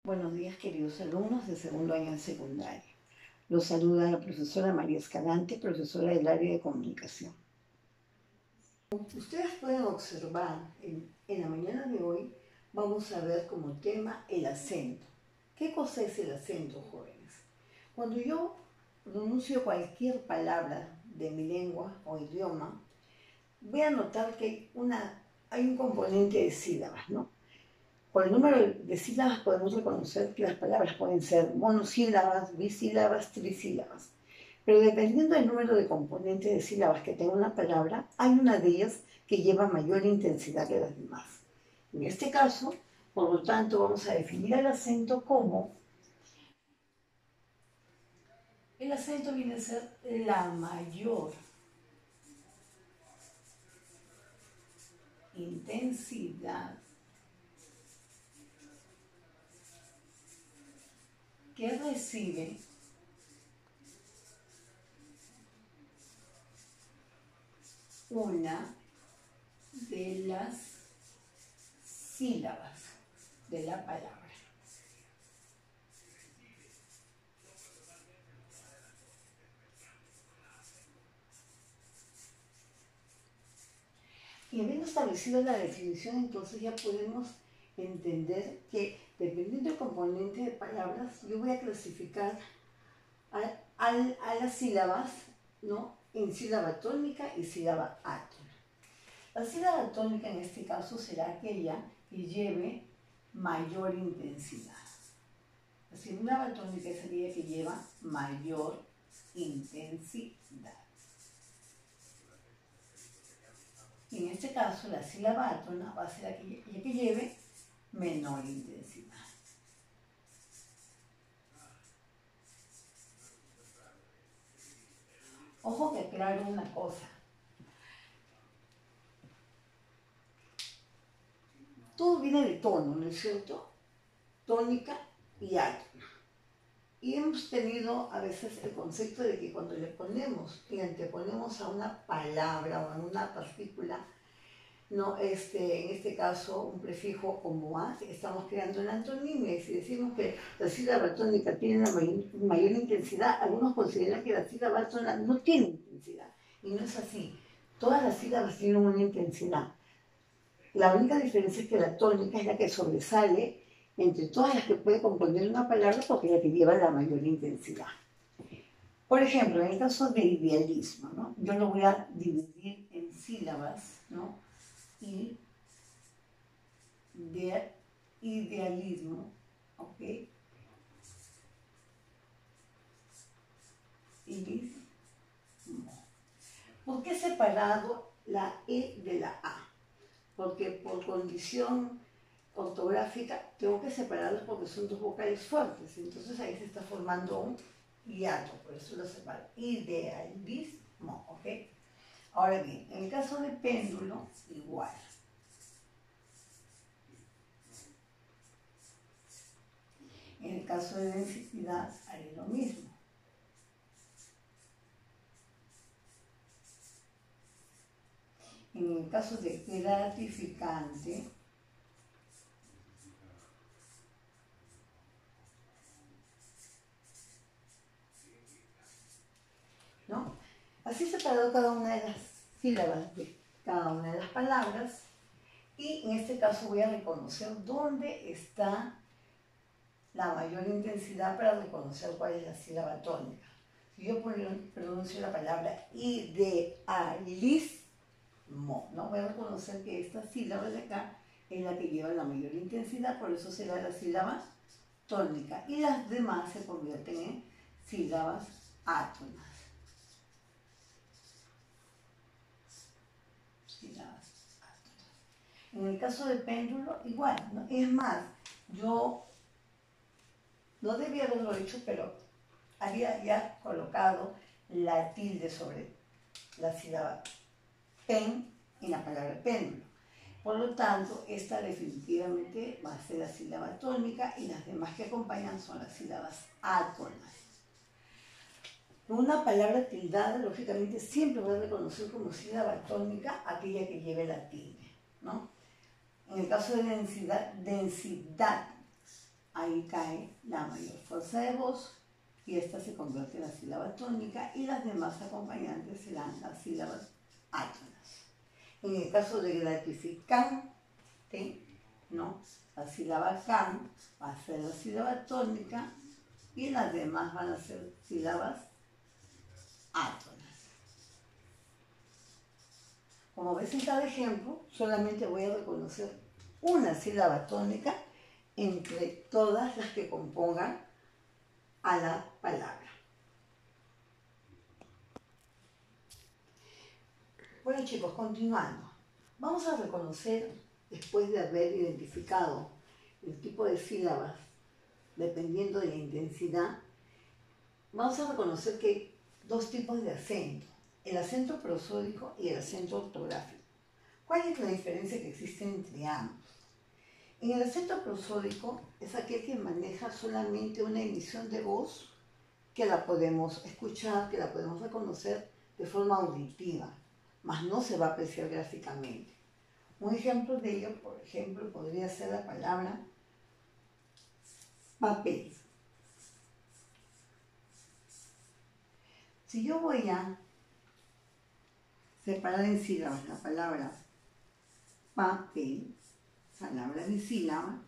Buenos días, queridos alumnos de segundo año de secundaria. Los saluda la profesora María Escalante, profesora del área de comunicación. Ustedes pueden observar, en la mañana de hoy vamos a ver como tema el acento. ¿Qué cosa es el acento, jóvenes? Cuando yo pronuncio cualquier palabra de mi lengua o idioma, voy a notar que hay un componente de sílabas, ¿no? Por el número de sílabas podemos reconocer que las palabras pueden ser monosílabas, bisílabas, trisílabas. Pero dependiendo del número de componentes de sílabas que tenga una palabra, hay una de ellas que lleva mayor intensidad que las demás. En este caso, por lo tanto, vamos a definir el acento como... El acento viene a ser la mayor intensidad que recibe una de las sílabas de la palabra. Y habiendo establecido la definición, entonces ya podemos entender que dependiendo del componente de palabras, yo voy a clasificar a las sílabas, ¿no?, en sílaba tónica y sílaba átona. La sílaba tónica en este caso será aquella que lleve mayor intensidad. La sílaba tónica es aquella que lleva mayor intensidad. Y en este caso, la sílaba átona va a ser aquella que lleve menor intensidad. Ojo que aclaro una cosa. Todo viene de tono, ¿no es cierto? Tónica y átona. Y hemos tenido a veces el concepto de que cuando le anteponemos a una palabra o a una partícula, no, en este caso un prefijo como a, estamos creando una antonimia. Y si decimos que la sílaba tónica tiene una mayor intensidad, algunos consideran que la sílaba átona no tiene intensidad. Y no es así. Todas las sílabas tienen una intensidad. La única diferencia es que la tónica es la que sobresale entre todas las que puede componer una palabra porque es la que lleva la mayor intensidad. Por ejemplo, en el caso de idealismo, ¿no?, yo lo voy a dividir en sílabas, ¿no? Y de idealismo, ¿ok? Idealismo. ¿Por qué he separado la E de la A? Porque por condición ortográfica tengo que separarlos porque son dos vocales fuertes. Entonces ahí se está formando un hiato, por eso lo separo. Idealismo, ¿ok? Ahora bien, en el caso de péndulo, igual. En el caso de densidad, haré lo mismo. En el caso de gratificante, ¿no? Así separado cada una de las sílabas de cada una de las palabras, y en este caso voy a reconocer dónde está la mayor intensidad para reconocer cuál es la sílaba tónica. Si yo pronuncio la palabra idealismo, ¿no?, voy a reconocer que esta sílaba de acá es la que lleva la mayor intensidad, por eso será la sílaba tónica, y las demás se convierten en sílabas átonas. En el caso de péndulo, igual, ¿no? Es más, yo no debía haberlo hecho, pero había ya colocado la tilde sobre la sílaba pen en la palabra péndulo. Por lo tanto, esta definitivamente va a ser la sílaba tónica y las demás que acompañan son las sílabas átonas. Una palabra tildada, lógicamente, siempre voy a reconocer como sílaba tónica aquella que lleve la tilde, ¿no? En el caso de densidad, ahí cae la mayor fuerza de voz y esta se convierte en la sílaba tónica y las demás acompañantes serán las sílabas átonas. En el caso de gratificante, ¿no? La sílaba can va a ser la sílaba tónica y las demás van a ser sílabas átonas. Como ves en cada ejemplo, solamente voy a reconocer una sílaba tónica entre todas las que compongan a la palabra. Bueno chicos, continuando. Vamos a reconocer, después de haber identificado el tipo de sílabas, dependiendo de la intensidad, vamos a reconocer que hay dos tipos de acento, el acento prosódico y el acento ortográfico. ¿Cuál es la diferencia que existe entre ambos? En el acento prosódico es aquel que maneja solamente una emisión de voz que la podemos escuchar, que la podemos reconocer de forma auditiva, mas no se va a apreciar gráficamente. Un ejemplo de ello, por ejemplo, podría ser la palabra papel. Si yo voy a separar en sílabas la palabra papel, palabra bisílaba,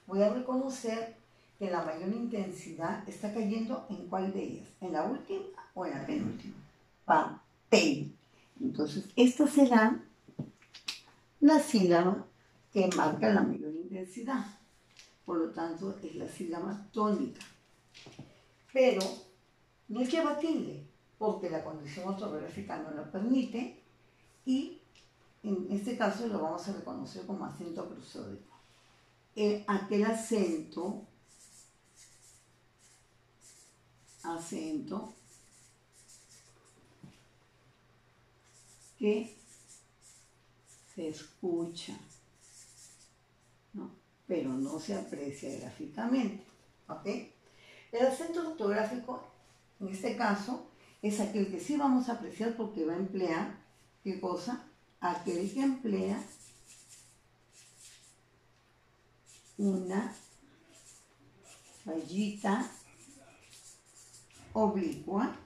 voy a reconocer que la mayor intensidad está cayendo en cuál de ellas, en la última o en la penúltima. Papel. Entonces, esta será la sílaba que marca la mayor intensidad. Por lo tanto, es la sílaba tónica. Pero no lleva tilde, porque la condición ortográfica no lo permite y en este caso lo vamos a reconocer como acento prosódico. Aquel acento que se escucha, ¿no? Pero no se aprecia gráficamente, ¿ok? El acento ortográfico, en este caso, es aquel que sí vamos a apreciar porque va a emplear, ¿qué cosa? Aquel que emplea una rayita oblicua,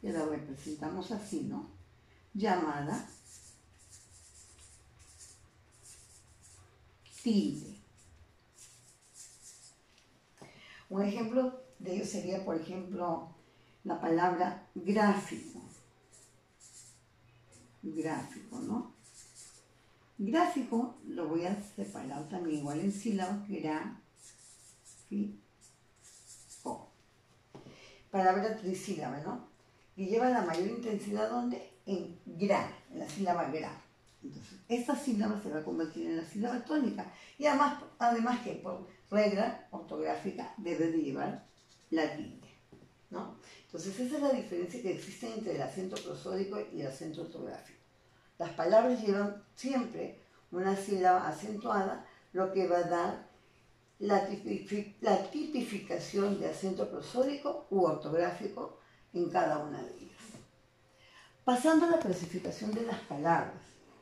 que la representamos así, ¿no? Llamada tilde. Un ejemplo de ello sería, por ejemplo, la palabra gráfico. Gráfico, ¿no? Gráfico lo voy a separar también igual en sílabas, gráfico. Palabra trisílaba, ¿no? Y lleva la mayor intensidad, ¿dónde? En gra, en la sílaba gra. Entonces, esta sílaba se va a convertir en la sílaba tónica. Y además que por regla ortográfica debe de llevar la tilde, ¿no? Entonces, esa es la diferencia que existe entre el acento prosódico y el acento ortográfico. Las palabras llevan siempre una sílaba acentuada, lo que va a dar la tipificación de acento prosódico u ortográfico en cada una de ellas. Pasando a la clasificación de las palabras,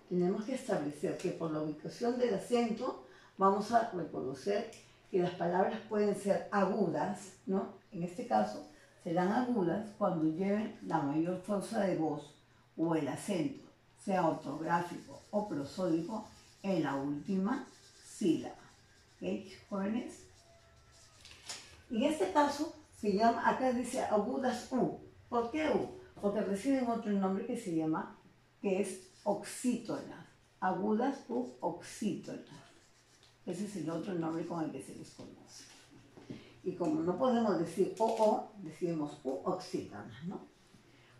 tenemos que establecer que por la ubicación del acento vamos a reconocer que las palabras pueden ser agudas, ¿no? En este caso serán agudas cuando lleven la mayor fuerza de voz o el acento, sea ortográfico o prosódico, en la última sílaba. ¿Ok, jóvenes? En este caso se llama, acá dice agudas U. ¿Por qué U? Porque reciben otro nombre que se llama, que es oxítona. Agudas U oxítona. Ese es el otro nombre con el que se les conoce. Y como no podemos decir O, decimos U oxítona, ¿no?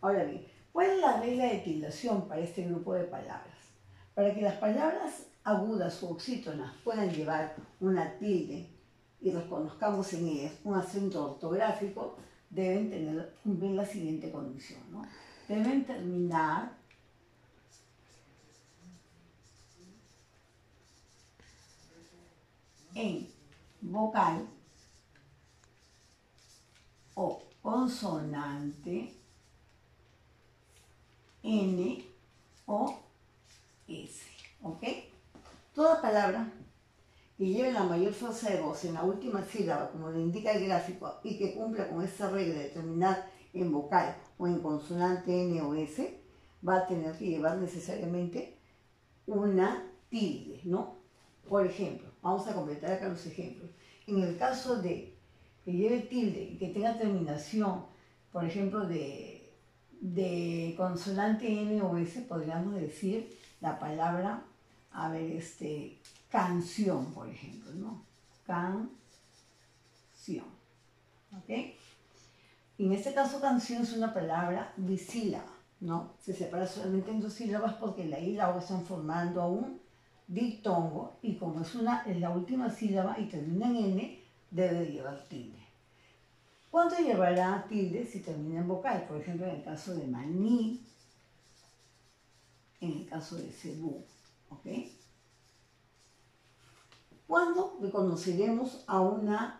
Ahora bien, ¿cuál es la regla de tildación para este grupo de palabras? Para que las palabras agudas o oxítonas puedan llevar una tilde y reconozcamos en ellas un acento ortográfico, deben cumplir la siguiente condición, ¿no? Deben terminar en vocal o consonante N o S, ¿ok? Toda palabra que lleve la mayor fuerza de voz en la última sílaba, como lo indica el gráfico, y que cumpla con esta regla de terminar en vocal o en consonante N o S, va a tener que llevar necesariamente una tilde, ¿no? Por ejemplo, vamos a completar acá los ejemplos. En el caso de que lleve tilde y que tenga terminación, por ejemplo, de consonante N o S, podríamos decir la palabra, a ver, canción, por ejemplo, ¿no? Canción, ¿ok? En este caso, canción es una palabra bisílaba, ¿no? Se separa solamente en dos sílabas porque la I y la O están formando un diptongo y como es la última sílaba y termina en N, debe llevar tilde. ¿Cuánto llevará tilde si termina en vocal? Por ejemplo, en el caso de maní, en el caso de cebú, ¿ok? ¿Cuándo reconoceremos a una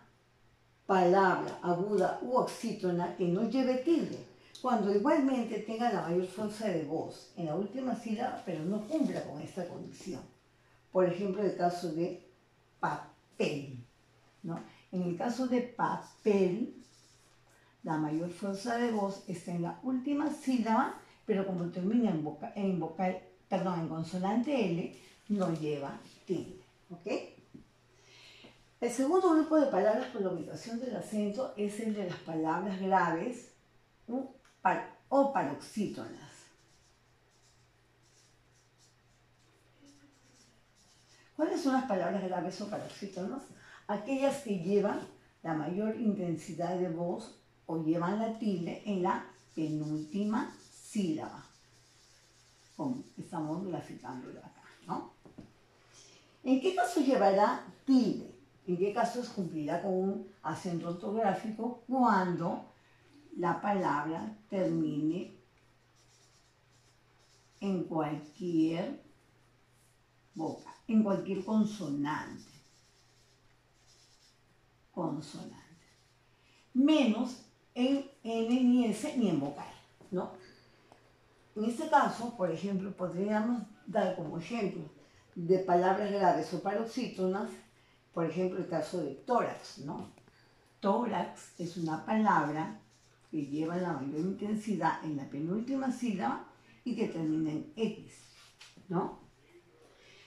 palabra aguda u oxítona que no lleve tilde? Cuando igualmente tenga la mayor fuerza de voz en la última sílaba, pero no cumpla con esta condición. Por ejemplo, el caso de papel, ¿no? En el caso de papel, la mayor fuerza de voz está en la última sílaba, pero como termina en consonante L, no lleva tilde, ¿ok? El segundo grupo de palabras por la ubicación del acento es el de las palabras graves o paroxítonas. ¿Cuáles son las palabras graves o paroxítonas? Aquellas que llevan la mayor intensidad de voz o llevan la tilde en la penúltima sílaba, como estamos graficándolo acá, ¿no? ¿En qué caso llevará tilde? ¿En qué casos cumplirá con un acento ortográfico? Cuando la palabra termine en cualquier boca, en cualquier consonante. Menos en N ni S ni en vocal, ¿no? En este caso, por ejemplo, podríamos dar como ejemplo de palabras graves o paroxítonas, por ejemplo, el caso de tórax, ¿no? Tórax es una palabra que lleva la mayor intensidad en la penúltima sílaba y que termina en X, ¿no?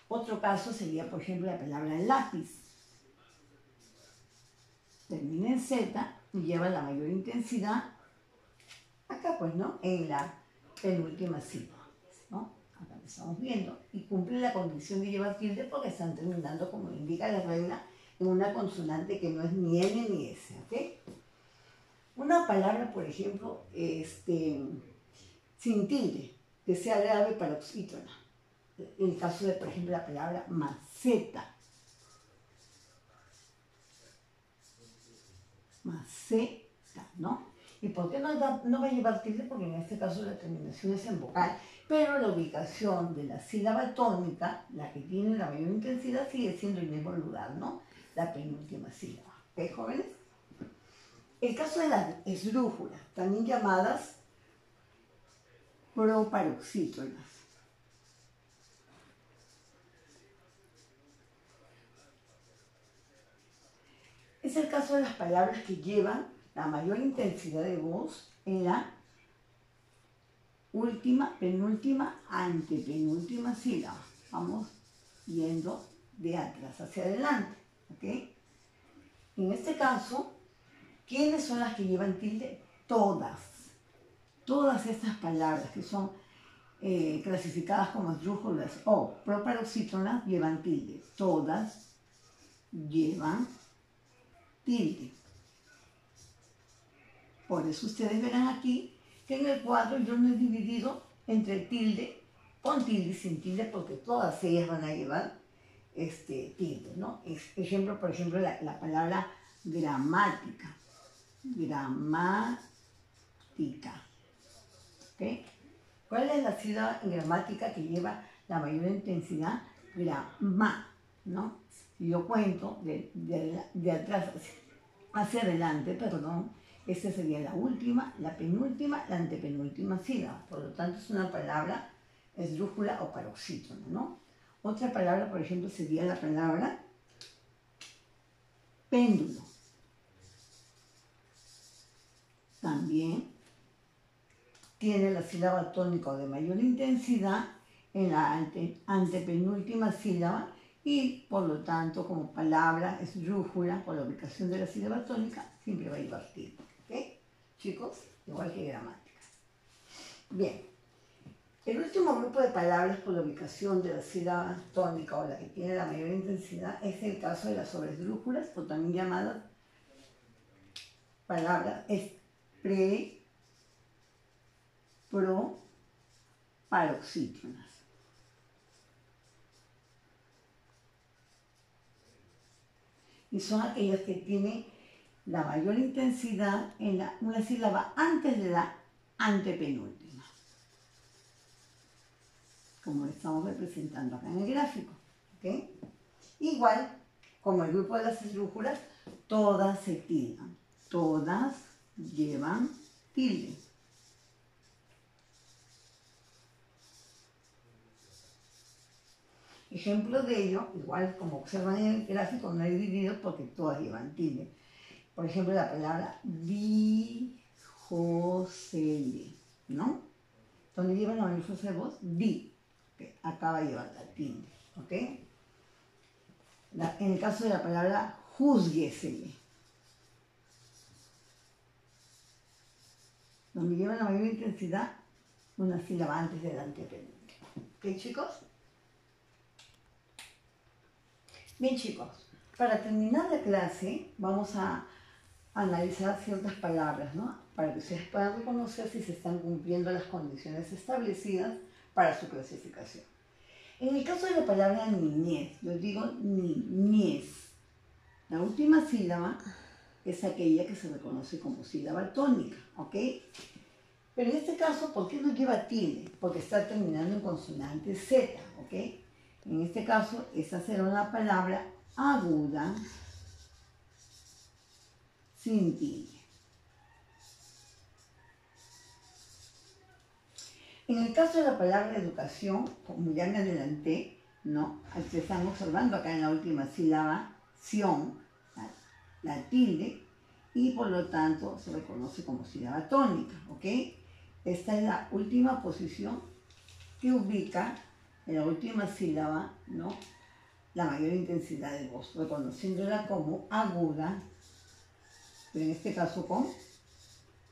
Otro caso sería, por ejemplo, la palabra lápiz. Termina en Z y lleva la mayor intensidad acá, pues, ¿no? En la penúltima sílaba, ¿no? Acá lo estamos viendo. Y cumple la condición de llevar tilde porque están terminando, como indica la regla, en una consonante que no es ni N ni S, ¿ok? Una palabra, por ejemplo, sin tilde, que sea grave paroxítona. En el caso de, por ejemplo, la palabra maceta. Maceta, ¿no? ¿Y por qué no va a llevar tilde? Porque en este caso la terminación es en vocal, pero la ubicación de la sílaba tónica, la que tiene la mayor intensidad, sigue siendo el mismo lugar, ¿no? La penúltima sílaba. ¿Ok, jóvenes? El caso de las esdrújulas, también llamadas proparoxítonas. Es el caso de las palabras que llevan la mayor intensidad de voz en la última, penúltima, antepenúltima sílaba. Vamos yendo de atrás hacia adelante, ¿ok? En este caso, ¿quiénes son las que llevan tilde? Todas. Todas estas palabras que son clasificadas como esdrújulas o proparoxítonas llevan tilde. Todas llevan tilde. Por eso ustedes verán aquí que en el cuadro yo no he dividido entre tilde, con tilde y sin tilde, porque todas ellas van a llevar tilde, ¿no? Ejemplo, por ejemplo, la palabra gramática. Gramática. ¿Ok? ¿Cuál es la sílaba en gramática que lleva la mayor intensidad? Grama, ¿no? Si yo cuento de atrás hacia adelante, perdón, esta sería la última, la penúltima, la antepenúltima sílaba. Por lo tanto, es una palabra esdrújula o paroxítona, ¿no? Otra palabra, por ejemplo, sería la palabra péndulo. También tiene la sílaba tónica de mayor intensidad en la antepenúltima sílaba y, por lo tanto, como palabra esdrújula, por la ubicación de la sílaba tónica, siempre va a llevar tilde. ¿Ok? Chicos, igual que gramática. Bien. El último grupo de palabras por la ubicación de la sílaba tónica o la que tiene la mayor intensidad es el caso de las sobresdrújulas, o también llamadas palabras paroxítonas. Y son aquellas que tienen la mayor intensidad en una sílaba antes de la antepenúltima, como lo estamos representando acá en el gráfico. ¿Okay? Igual, como el grupo de las esdrújulas, todas se tildan, todas llevan tilde. Ejemplo de ello, igual como observan en el gráfico, no hay dividido porque todas llevan tilde. Por ejemplo, la palabra dijosele, ¿no? ¿Dónde lleva la mayor fuerza de voz? Di. Okay. Acá va a llevar la tilde. ¿Ok? En el caso de la palabra juzguesele, donde lleva la mayor intensidad una sílaba antes del antepenúltimo. ¿Ok, chicos? Bien, chicos, para terminar la clase vamos a analizar ciertas palabras, ¿no? Para que ustedes puedan reconocer si se están cumpliendo las condiciones establecidas para su clasificación. En el caso de la palabra niñez, yo digo niñez. La última sílaba es aquella que se reconoce como sílaba tónica, ¿ok? Pero en este caso, ¿por qué no lleva tilde? Porque está terminando en consonante Z, ¿ok? En este caso, esa será una palabra aguda sin tilde. En el caso de la palabra educación, como ya me adelanté, ¿no? Aquí están observando acá en la última sílaba, ción, la tilde, y por lo tanto se reconoce como sílaba tónica, ¿ok? Esta es la última posición que ubica en la última sílaba, ¿no? La mayor intensidad de voz, reconociéndola como aguda, pero en este caso con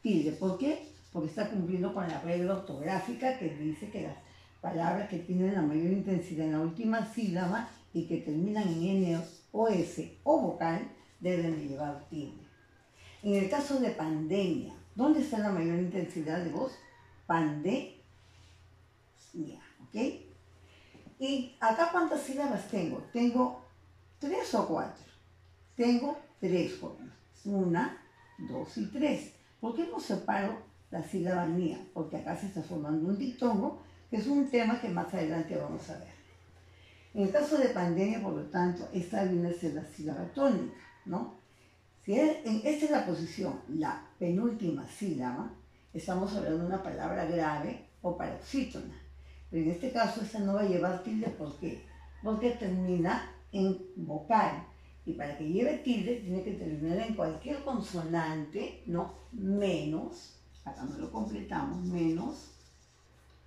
tilde. ¿Por qué? Porque está cumpliendo con la regla ortográfica que dice que las palabras que tienen la mayor intensidad en la última sílaba y que terminan en N o S o vocal deben de llevar tilde. En el caso de pandemia, ¿dónde está la mayor intensidad de voz? Pandemia, ¿ok? Y acá, ¿cuántas sílabas tengo? Tengo 3 o 4. Tengo 3 formas. 1, 2 y 3. ¿Por qué no separo la sílaba mía? Porque acá se está formando un diptongo, que es un tema que más adelante vamos a ver. En el caso de pandemia, por lo tanto, esta viene a ser la sílaba tónica, ¿no? Si esta es la posición, la penúltima sílaba, estamos hablando de una palabra grave o paroxítona. Pero en este caso, esta no va a llevar tilde. ¿Por qué? Porque termina en vocal. Y para que lleve tilde, tiene que terminar en cualquier consonante, ¿no? Menos, acá no lo completamos, menos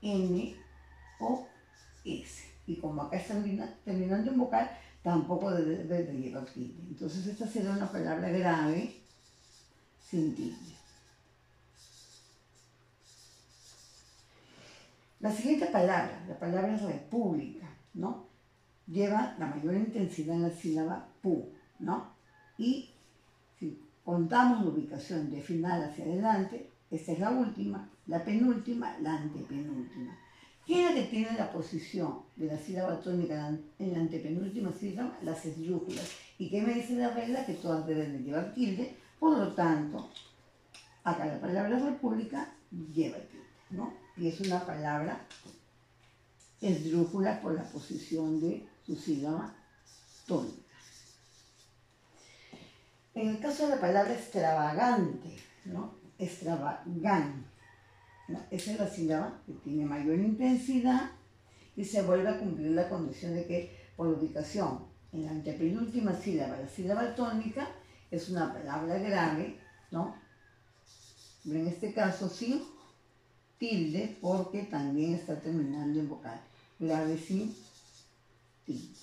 N o S. Y como acá está terminando en vocal, tampoco debe de llevar tilde. Entonces esta será una palabra grave sin tilde. La siguiente palabra, la palabra república, ¿no? Lleva la mayor intensidad en la sílaba pu, ¿no? Y si contamos la ubicación de final hacia adelante, esta es la última, la penúltima, la antepenúltima. ¿Quién es la que tiene la posición de la sílaba tónica en la antepenúltima sílaba? Las esdrújulas. ¿Y qué me dice la regla? Que todas deben de llevar tilde. Por lo tanto, acá la palabra república lleva tilde, ¿no? Y es una palabra esdrújula por la posición de su sílaba tónica. En el caso de la palabra extravagante, ¿no? Extravagante, ¿no? Esa es la sílaba que tiene mayor intensidad y se vuelve a cumplir la condición de que por ubicación en la antepenúltima sílaba, la sílaba tónica, es una palabra grave, ¿no? Pero en este caso sin tilde, porque también está terminando en vocal. Grave sin tilde.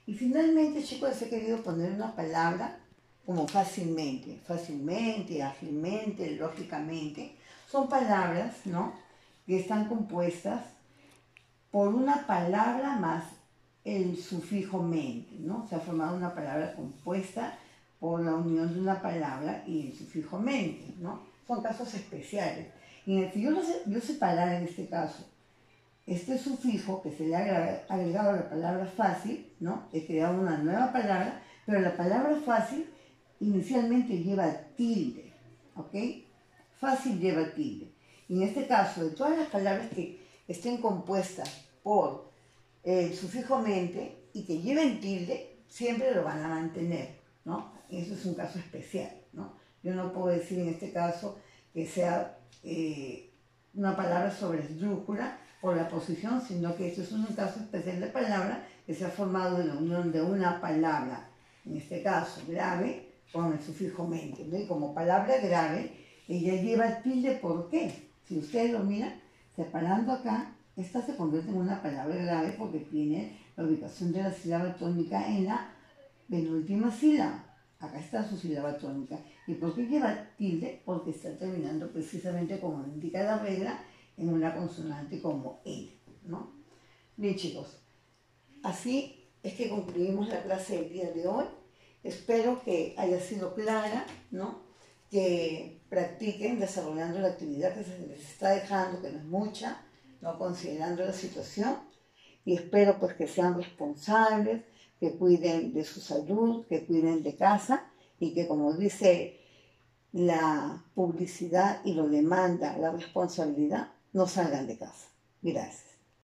Y finalmente, chicos, les he querido poner una palabra como fácilmente, ágilmente, lógicamente. Son palabras, ¿no?, que están compuestas por una palabra más el sufijo mente, ¿no? Se ha formado una palabra compuesta por la unión de una palabra y el sufijo mente, ¿no? Son casos especiales. Y en el que yo separara en este caso este sufijo que se le ha agregado a la palabra fácil, ¿no? He creado una nueva palabra, pero la palabra fácil inicialmente lleva tilde, ¿ok? Fácil lleva tilde. Y en este caso, de todas las palabras que estén compuestas por el sufijo mente y que lleven tilde, siempre lo van a mantener, ¿no? Eso es un caso especial, ¿no? Yo no puedo decir en este caso que sea una palabra sobre esdrújula por la posición, sino que esto es un caso especial de palabra que se ha formado de la unión de una palabra, en este caso grave, con el sufijo mente, ¿no? Y como palabra grave, ella lleva tilde, ¿por qué? Si ustedes lo miran, separando acá, esta se convierte en una palabra grave porque tiene la ubicación de la sílaba tónica en la penúltima sílaba. Acá está su sílaba tónica. ¿Y por qué lleva tilde? Porque está terminando precisamente, como indica la regla, en una consonante como N, ¿no? Bien, chicos, así es que concluimos la clase del día de hoy. Espero que haya sido clara, ¿no? Que practiquen desarrollando la actividad que se les está dejando, que no es mucha, ¿no?, considerando la situación. Y espero pues que sean responsables, que cuiden de su salud, que cuiden de casa y que, como dice la publicidad y lo demanda la responsabilidad, no salgan de casa. Gracias.